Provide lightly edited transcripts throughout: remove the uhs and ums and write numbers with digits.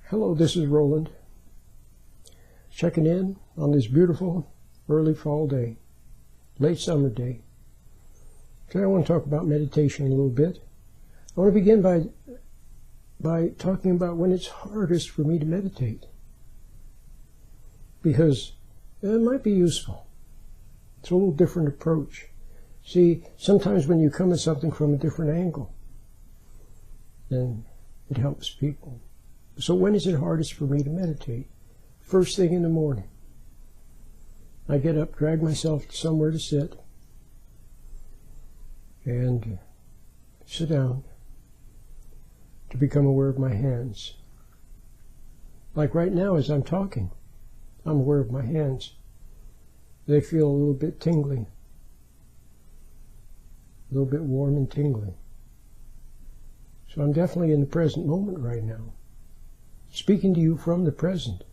Hello, this is Roland, checking in on this beautiful early fall day, late summer day. Today I want to talk about meditation a little bit. I want to begin by talking about when it's hardest for me to meditate, because it might be useful. It's a little different approach. See, sometimes when you come at something from a different angle, then it helps people. So when is it hardest for me to meditate? First thing in the morning. I get up, drag myself somewhere to sit, and sit down to become aware of my hands. Like right now as I'm talking, I'm aware of my hands. They feel a little bit tingly, a little bit warm and tingly. So I'm definitely in the present moment right now, speaking to you from the present.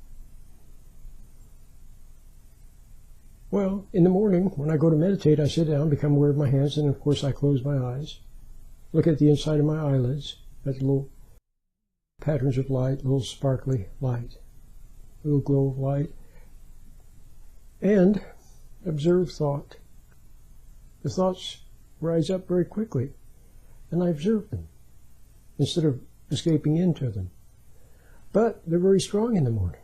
Well, in the morning, when I go to meditate, I sit down, become aware of my hands, and of course I close my eyes, look at the inside of my eyelids, at the little patterns of light, little sparkly light, little glow of light, and observe thought. The thoughts rise up very quickly, and I observe them, instead of escaping into them. But they're very strong in the morning.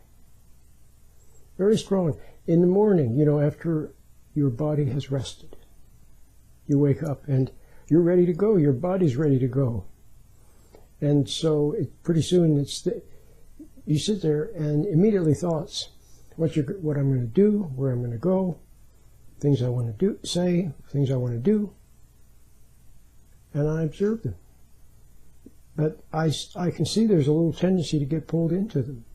Very strong. In the morning, after your body has rested, you wake up and you're ready to go. Your body's ready to go. And so pretty soon you sit there and immediately thoughts, what I'm going to do, where I'm going to go, things I want to say, things I want to do, and I observe them. But I can see there's a little tendency to get pulled into them.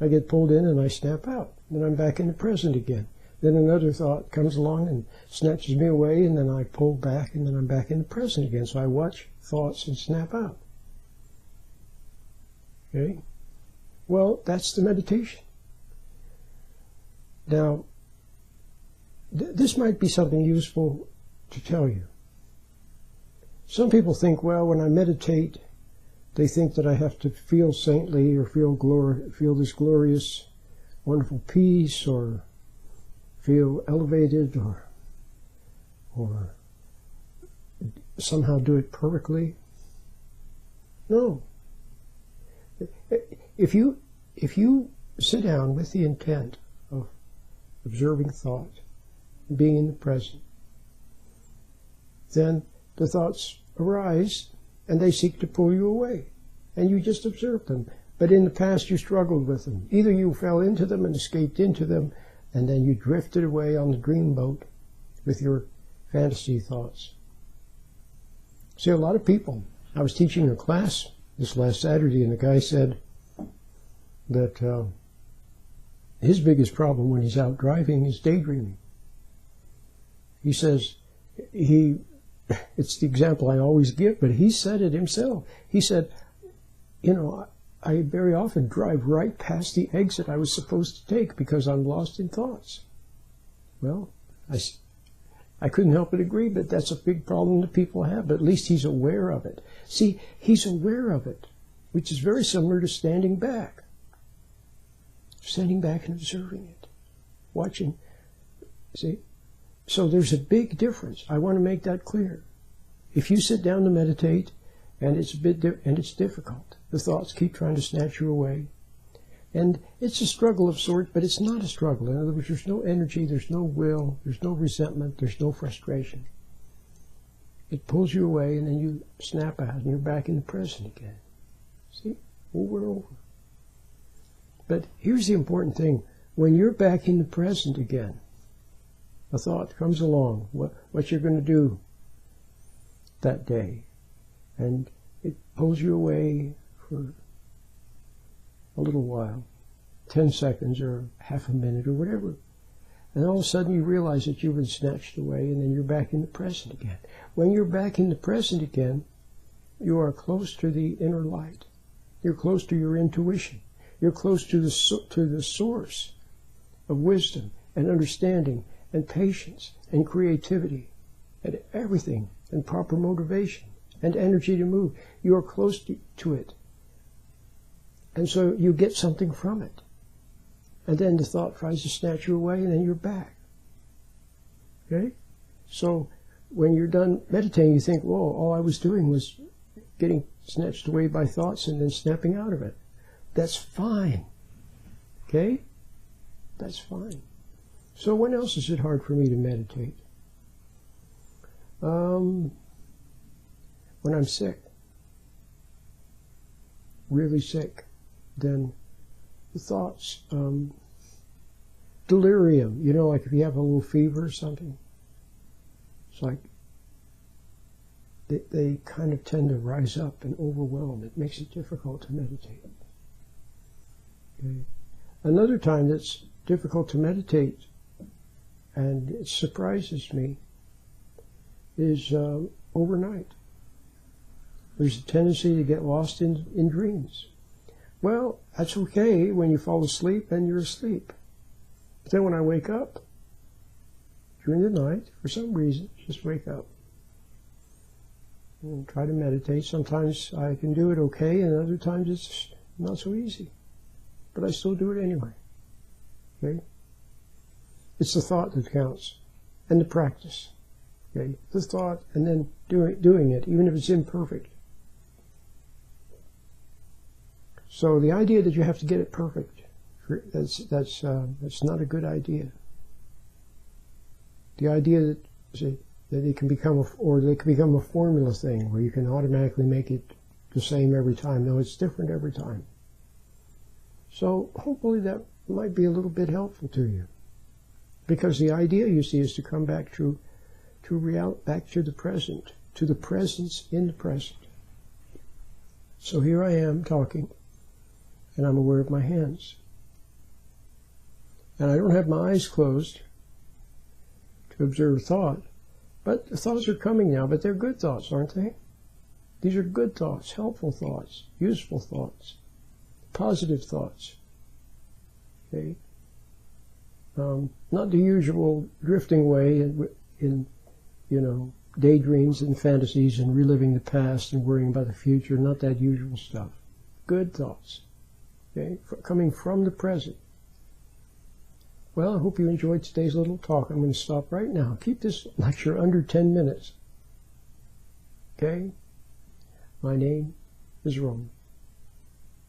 I get pulled in and I snap out. Then I'm back in the present again. Then another thought comes along and snatches me away, and then I pull back, and then I'm back in the present again. So I watch thoughts and snap out. Okay? Well, that's the meditation. Now, this might be something useful to tell you. Some people think, well, when I meditate, they think that I have to feel saintly or feel this glorious, wonderful peace, or feel elevated, or somehow do it perfectly. No. If you sit down with the intent of observing thought, being in the present, then the thoughts arise and they seek to pull you away, and you just observe them. But in the past you struggled with them. Either you fell into them and escaped into them, and then you drifted away on the dreamboat with your fantasy thoughts. See, a lot of people, I was teaching a class this last Saturday, and the guy said that his biggest problem when he's out driving is daydreaming. He says, it's the example I always give, but he said it himself. He said, I very often drive right past the exit I was supposed to take because I'm lost in thoughts. Well, I couldn't help but agree, but that's a big problem that people have, but at least he's aware of it. See, he's aware of it, which is very similar to standing back. Standing back and observing it, watching. See? So there's a big difference. I want to make that clear. If you sit down to meditate, and it's difficult, the thoughts keep trying to snatch you away, and it's a struggle of sorts, but it's not a struggle. In other words, there's no energy, there's no will, there's no resentment, there's no frustration. It pulls you away, and then you snap out, and you're back in the present again. See? Over and over. But here's the important thing. When you're back in the present again, a thought comes along, what you're going to do that day, and it pulls you away for a little while, 10 seconds or half a minute or whatever. And all of a sudden you realize that you've been snatched away, and then you're back in the present again. When you're back in the present again, you are close to the inner light. You're close to your intuition. You're close to the source of wisdom and understanding and patience and creativity and everything, and proper motivation and energy to move. You are close to it. And so you get something from it. And then the thought tries to snatch you away, and then you're back. Okay? So when you're done meditating, you think, whoa, all I was doing was getting snatched away by thoughts and then snapping out of it. That's fine. Okay? That's fine. So when else is it hard for me to meditate? When I'm sick. Really sick. Then the thoughts, delirium, you know, like if you have a little fever or something, it's like they kind of tend to rise up and overwhelm. It makes it difficult to meditate. Okay. Another time that's difficult to meditate, and it surprises me, is overnight. There's a tendency to get lost in dreams. Well, that's okay when you fall asleep and you're asleep. But then when I wake up during the night, for some reason, just wake up and try to meditate. Sometimes I can do it okay, and other times it's not so easy. But I still do it anyway. Okay? It's the thought that counts, and the practice. Okay? The thought, and then doing it, even if it's imperfect. So the idea that you have to get it perfect, that's not a good idea. The idea that it can become a formula thing where you can automatically make it the same every time. No, it's different every time. So hopefully that might be a little bit helpful to you, because the idea, you see, is to come back to back to the present, to the presence in the present. So here I am talking, and I'm aware of my hands. And I don't have my eyes closed to observe thought, but the thoughts are coming now, but they're good thoughts, aren't they? These are good thoughts, helpful thoughts, useful thoughts, positive thoughts. Okay? Not the usual drifting way in daydreams and fantasies and reliving the past and worrying about the future, not that usual stuff. Good thoughts. Okay? Coming from the present. Well, I hope you enjoyed today's little talk. I'm going to stop right now. Keep this lecture under 10 minutes. Okay? My name is Roland.